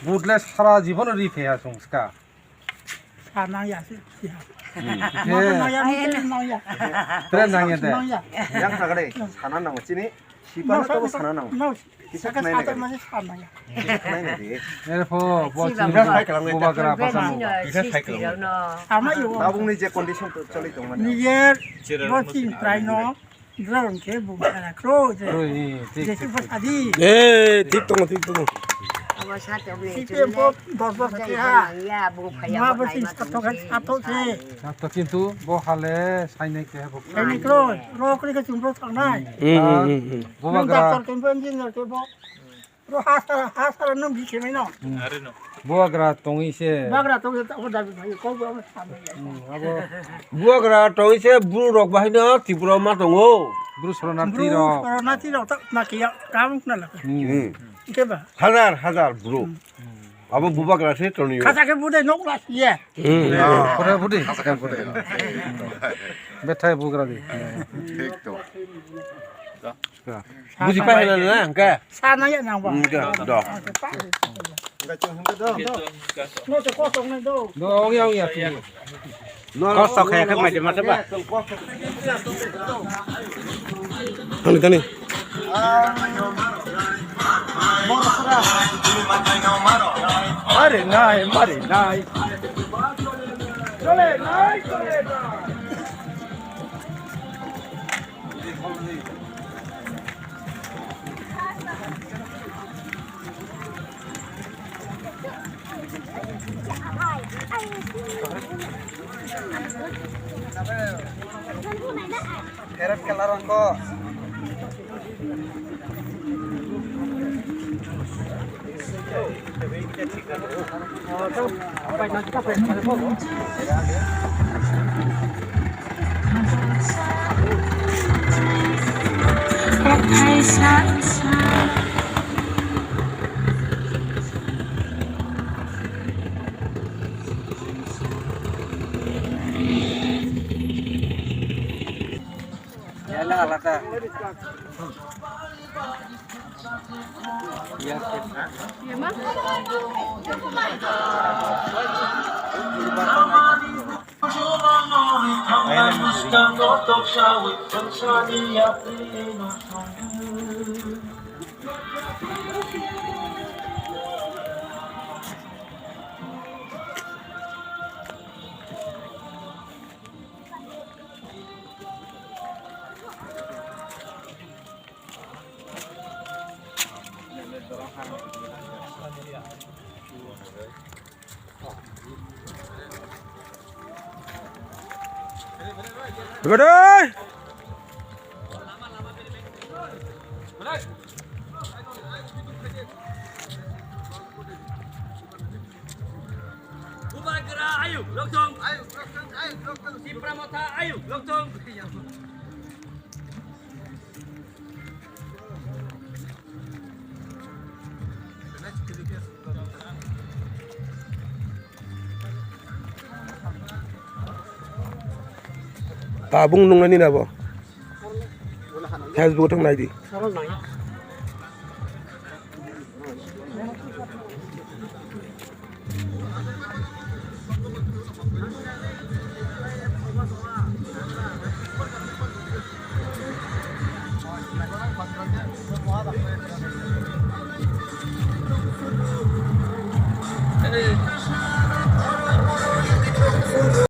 বুটলে সারা জীবন রিফে সংস্কা সানায়া সিয়া 트렌 당했대 양 나가래 사나 나고 찌니 시바나 또 사나 나고 Saka sata masih sanaya. 에르포 뭐 이런 파이 그런 거 보바그라 바상 Sama yo. 나봉니 제 컨디션 또 쩔리 동안 Niger bosin traino drone ke bu kana croze. 그러니 Jesi pasadi. 네, 틱동 틱동. Sipe pop dorbo kaya. Ma bosin stato kan stato se. 또 কিন্তু 뭐 할래 사이네게 해보 Ini croze. Ro kri ka chumro sanai. 보바그라 Doctor kan engineer ke bo. Ro hasara nam bikhe no. 보바그라 동이세 Bagra to ta ko dabi bhai ko bo sanaya. 아버 부하그라 정이세 부르럭 바이나 티브라 마동오. 브루스로나 Bro, 띠로 pero nati ro tak makiya kam na la. Ke ba? 하जार 부르. 아버 부하그라 세 정이. Kata ke bude nok la ye. 그래 부디 그래 메타에 보그라디 무지 빠이나나 까. Sanaya nang ba. 더. No te ko tong na do. 너 엉이야 너 썩해 그 말이 맞아 봐. 아니 가니. 마리 나이 마리 나이 그래 나이 그래 헤럿 컬러한 거 Yalah alata. 그래. Bubagra ayo, loktong. Ayo, loktong. Si Pramota ayo, loktong. 다 붕농란이나 봐. 해서 보통 나이디. Sarol na.